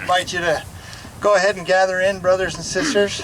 invite you to go ahead and gather in, brothers and sisters.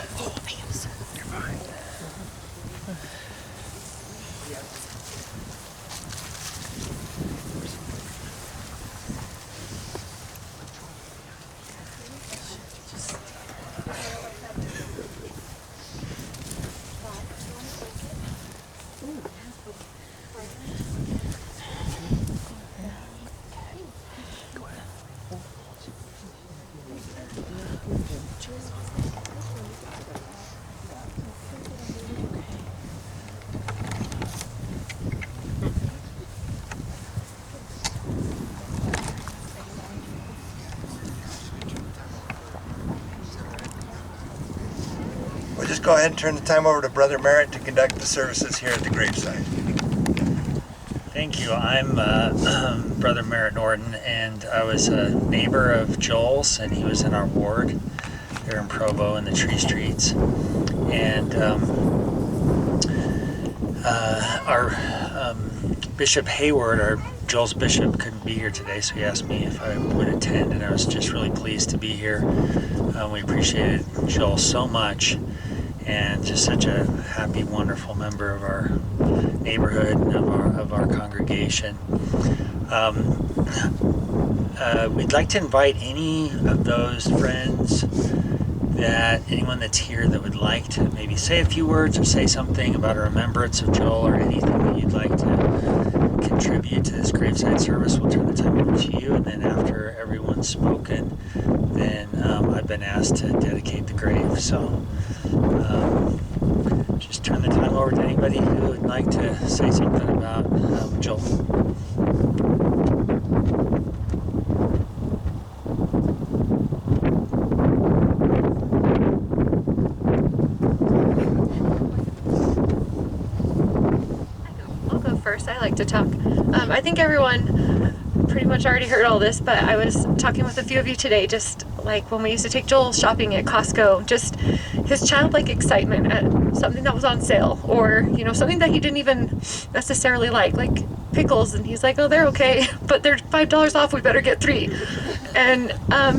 We'll just go ahead and turn the time over to Brother Merritt to conduct the services here at the Graveside. Thank you. I'm Brother Merritt Norton, and I was a neighbor of Joel's, and he was in our ward there in Provo in the Tree Streets. And our Bishop Hayward, Joel's bishop, couldn't be here today, so he asked me if I would attend, and I was just really pleased to be here. We appreciated Joel so much, and just such a happy, wonderful member of our neighborhood, of our congregation. We'd like to invite any of those friends, anyone that's here that would like to maybe say a few words or say something about a remembrance of Joel, or anything that you'd like to contribute to this Graveside service. We'll turn the time over to you, and then after everyone's spoken, then I've been asked to dedicate the grave. So just turn the time over to anybody who would like to say something about Joel. I'll go first. I like to talk. I think everyone pretty much already heard all this, but I was talking with a few of you today, just like when we used to take Joel shopping at Costco, just his childlike excitement at something that was on sale, or something that he didn't even necessarily like pickles, and he's like, oh, they're okay, but they're $5 off, we better get 3. And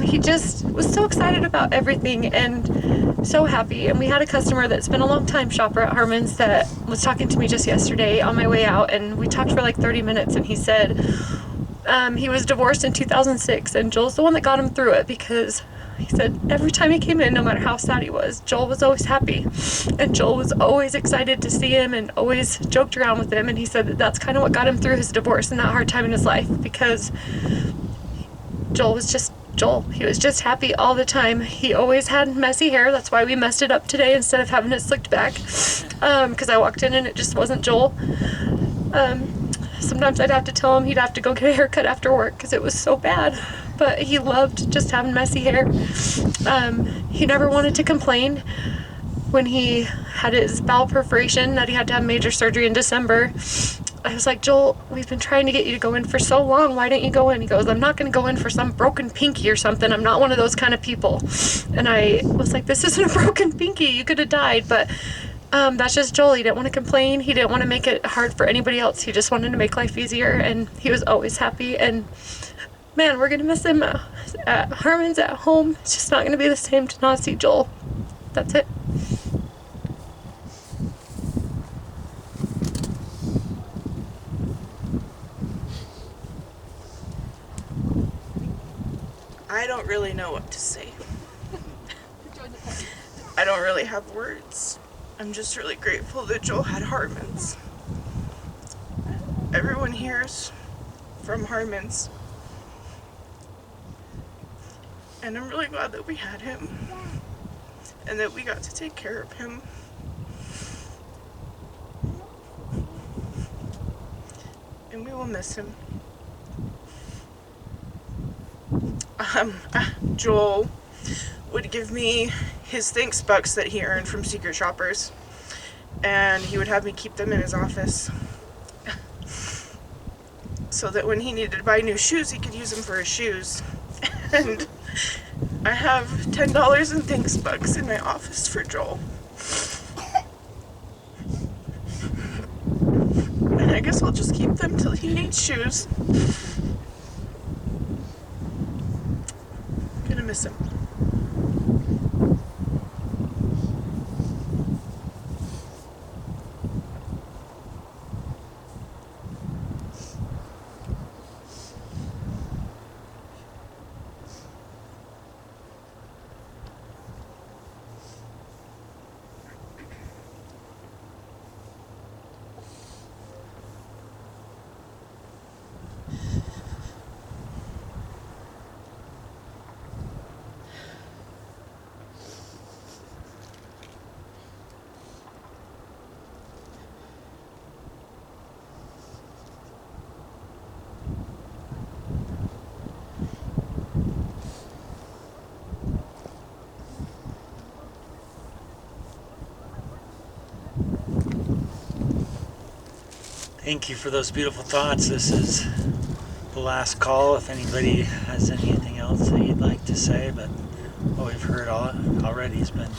he just was so excited about everything and so happy. And we had a customer that's been a long time shopper at Harmon's that was talking to me just yesterday on my way out, and we talked for like 30 minutes, and he said he was divorced in 2006, and Joel's the one that got him through it, because he said every time he came in, no matter how sad he was, Joel was always happy, and Joel was always excited to see him and always joked around with him. And he said that that's kind of what got him through his divorce and that hard time in his life, because Joel was just Joel. He was just happy all the time. He always had messy hair. That's why we messed it up today instead of having it slicked back, because I walked in and it just wasn't Joel. Sometimes I'd have to tell him he'd have to go get a haircut after work because it was so bad. But he loved just having messy hair. He never wanted to complain. When he had his bowel perforation that he had to have major surgery in December, I was like, Joel, we've been trying to get you to go in for so long. Why didn't you go in? He goes, I'm not going to go in for some broken pinky or something. I'm not one of those kind of people. And I was like, this isn't a broken pinky. You could have died. But that's just Joel. He didn't want to complain. He didn't want to make it hard for anybody else. He just wanted to make life easier. And he was always happy. And man, we're going to miss him at Harmon's, at home. It's just not going to be the same to not see Joel. That's it. I don't really know what to say. I don't really have words. I'm just really grateful that Joel had Harmon's. Everyone here's from Harmon's. And I'm really glad that we had him. And that we got to take care of him. And we will miss him. Joel would give me his thanks bucks that he earned from Secret Shoppers, and he would have me keep them in his office so that when he needed to buy new shoes, he could use them for his shoes. And I have $10 in thanks bucks in my office for Joel. And I guess I'll just keep them till he needs shoes. miss him. Thank you for those beautiful thoughts. This is the last call. If anybody has anything else that you'd like to say, but what we've heard already has been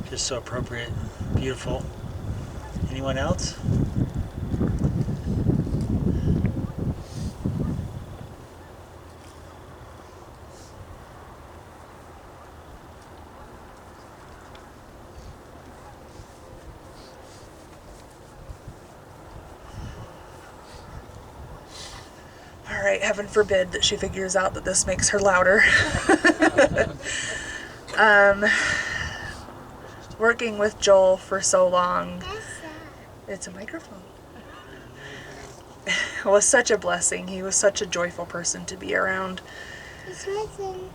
just so appropriate and beautiful. Anyone else? All right, heaven forbid that she figures out that this makes her louder. Working with Joel for so long, it's a microphone. It was such a blessing. He was such a joyful person to be around. It's my turn.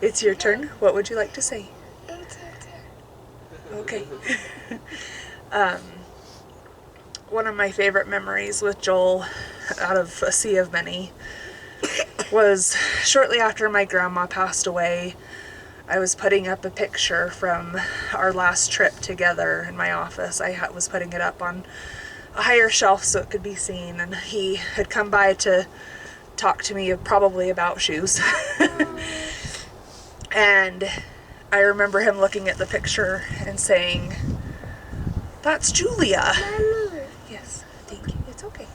It's your turn. What would you like to say? It's your turn. Okay. One of my favorite memories with Joel, out of a sea of many, was shortly after my grandma passed away. I was putting up a picture from our last trip together in my office. I was putting it up on a higher shelf so it could be seen, and he had come by to talk to me probably about shoes. And I remember him looking at the picture and saying, "That's Julia." Mama. Yes, thank you. It's okay.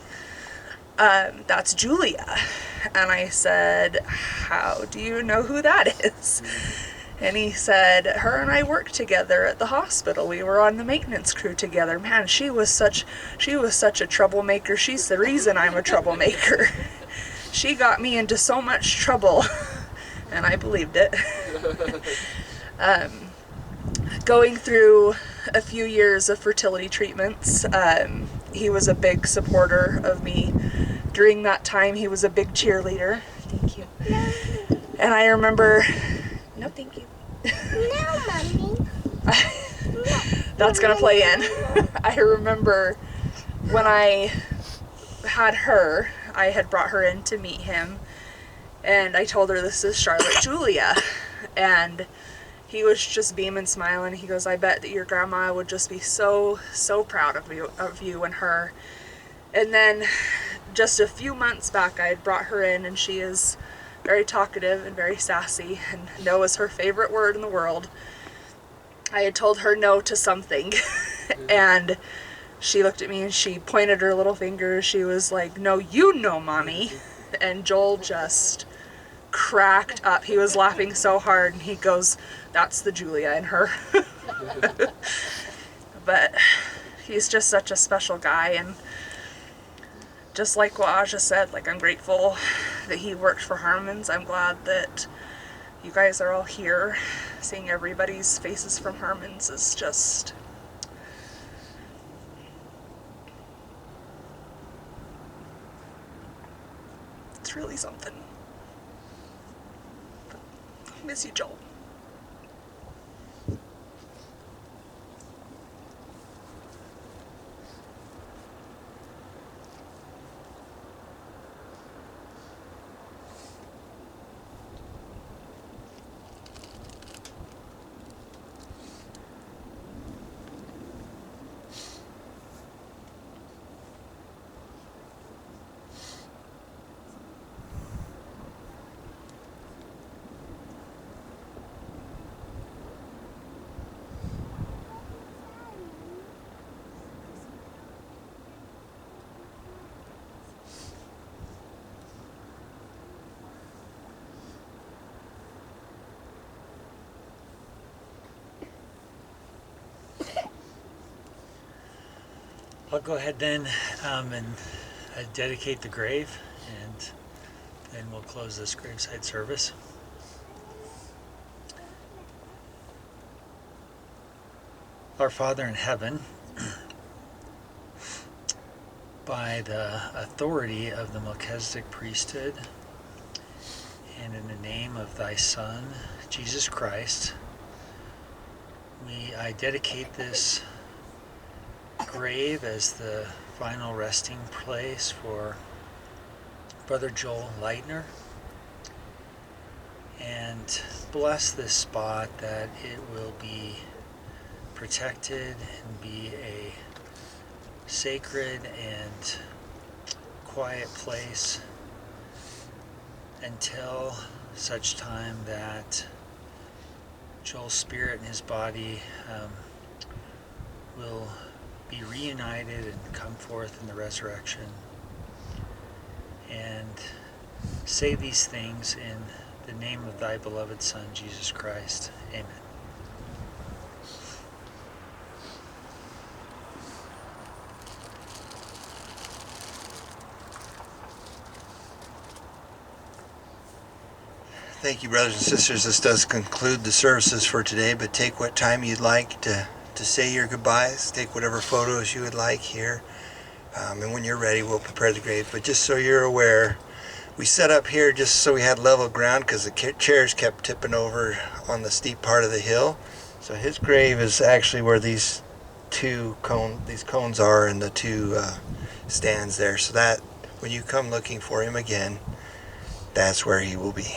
That's Julia. And I said, "How do you know who that is?" And he said, "Her and I worked together at the hospital. We were on the maintenance crew together. Man, she was such a troublemaker. She's the reason I'm a troublemaker. She got me into so much trouble." And I believed it. Going through a few years of fertility treatments, he was a big supporter of me. During that time, he was a big cheerleader. Thank you. And I remember, no, thank you. No, Mommy. That's gonna play in. I remember when I had her, I had brought her in to meet him, and I told her, "This is Charlotte Julia," and he was just beaming, smiling. He goes, "I bet that your grandma would just be so proud of you and her." And then just a few months back, I had brought her in, and she is very talkative and very sassy, and no is her favorite word in the world. I had told her no to something, and she looked at me and she pointed her little finger. She was like, "No, you know, Mommy." And Joel just cracked up. He was laughing so hard, and he goes, "That's the Julia in her." But he's just such a special guy, and just like what Aja said, like, I'm grateful that he worked for Harmon's. I'm glad that you guys are all here. Seeing everybody's faces from Harmon's is just, it's really something. I miss you, Joel. I'll go ahead then and dedicate the grave, and then we'll close this graveside service. Our Father in heaven, by the authority of the Melchizedek priesthood, and in the name of thy Son, Jesus Christ, I dedicate this grave as the final resting place for Brother Joel Leitner, and bless this spot that it will be protected and be a sacred and quiet place until such time that Joel's spirit and his body will be reunited and come forth in the resurrection. And say these things in the name of thy beloved Son, Jesus Christ. Amen. Thank you, brothers and sisters. This does conclude the services for today, but take what time you'd like to say your goodbyes. Take whatever photos you would like here. And when you're ready, we'll prepare the grave. But just so you're aware, we set up here just so we had level ground because the chairs kept tipping over on the steep part of the hill. So his grave is actually where these cones are, and the two stands there. So that when you come looking for him again, that's where he will be.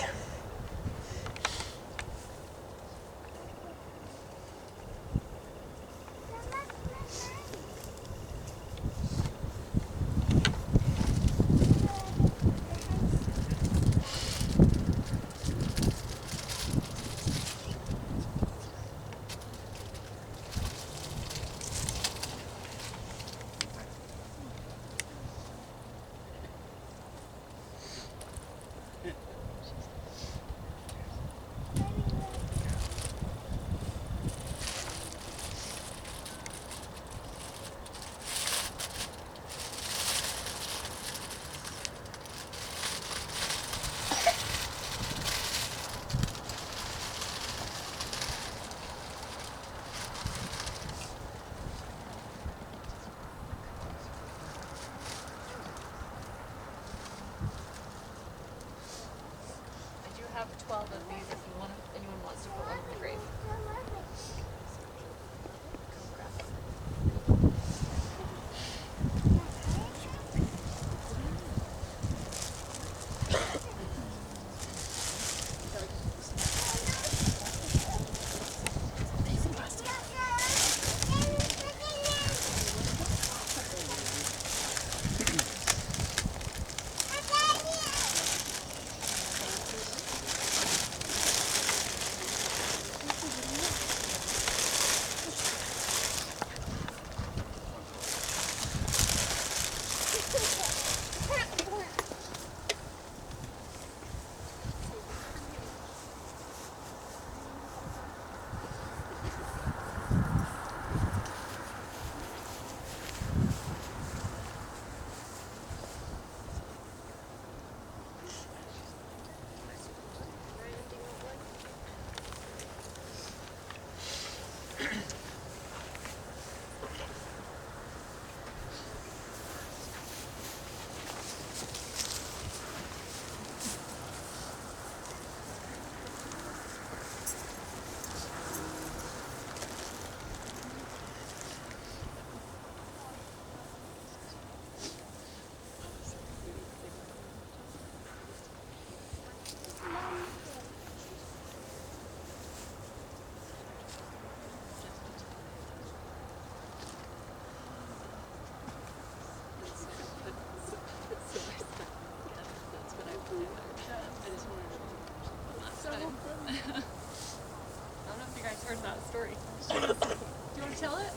I have 12 of these if anyone wants to put one in the grave. Heard that story. Do you want to tell it?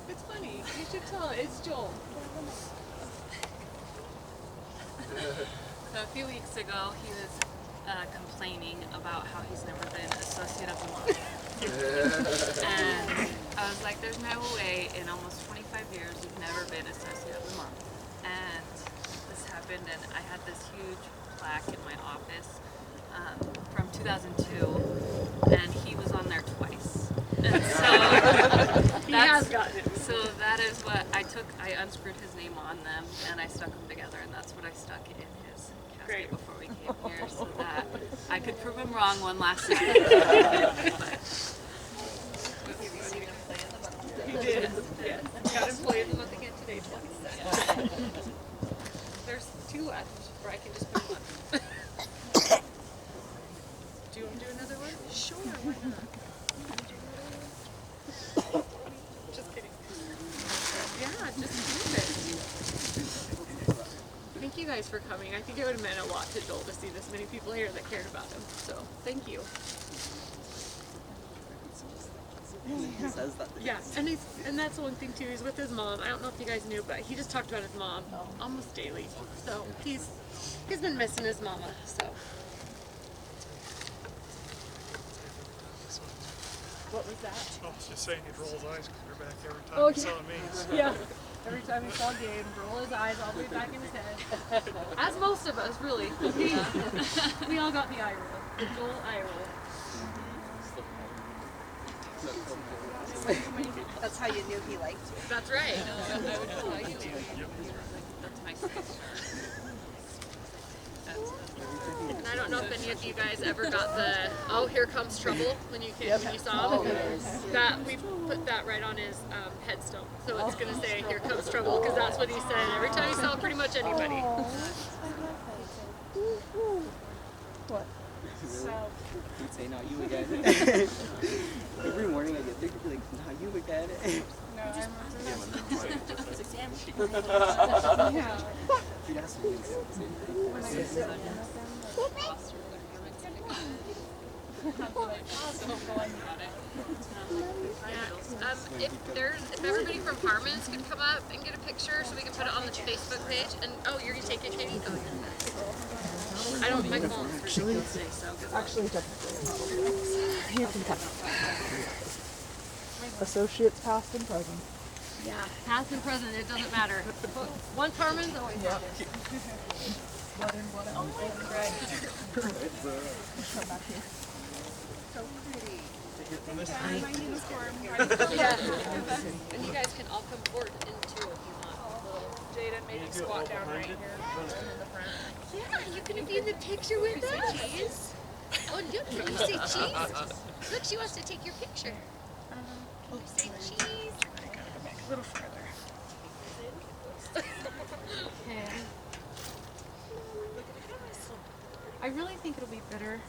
It's funny. You should tell it. It's Joel. So a few weeks ago, he was complaining about how he's never been associate of the month. And I was like, there's no way in almost 25 25 years, you've never been associated with Mom. And this happened, and I had this huge plaque in my office from 2002, and he was on there twice. And so He has gotten it. So that is what I took. I unscrewed his name on them, and I stuck them together, and that's what I stuck in his casket Great. before we came here, so that I could prove him wrong one last time. But, You did. Yeah. Got him playing the month again today twice. there's 2 left, or I can just put 1. Do you want to do another one? Sure, why not? Just kidding. Yeah, just do it. Thank you guys for coming. I think it would have meant a lot to Joel to see this many people here that cared about him. So thank you. He says that. Yeah, and that's one thing too. He's with his mom. I don't know if you guys knew, but he just talked about his mom almost daily. So he's been missing his mama. So what was that? I was just saying he'd roll his eyes because you're back every time Oh, he saw me. So. Yeah. Every time he saw Gabe, roll his eyes all the way back in his head. As most of us, really. We all got the eye roll. The Joel eye roll. That's how you knew he liked you. That's right. I would tell you. That's my sister. And I don't know if any of you guys ever got the "Oh, here comes trouble" when you saw him. That we put that right on his headstone, so it's gonna say "Here comes trouble" because that's what he said every time he saw pretty much anybody. What? He'd say, "Not you again." Every morning I get there, he'd be like, "Not you again." He'd ask me the same thing. If everybody from Harmon's could come up and get a picture so we can put it on the Facebook page. And oh, you're gonna take it, Katie? Oh, yeah. I don't. My phone's ridiculous today, so. Actually, you can come. Associates past and present. Yeah, past and present, it doesn't matter. Once Harmon's, always Harmon's. So pretty. Yeah. And you guys can all come forward into if you want. Jaden, maybe squat down right here in the front. Yeah, you can be in the picture with us. Cheese. Oh, look, can you say cheese? Look, she wants to take your picture. Can you say cheese? A little further. Okay. I really think it'll be better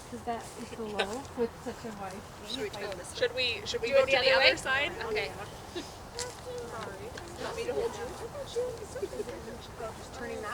because that is so low with such a wide thing. Should we Do go it to the way? other side? Okay. Want me to hold you? Turning that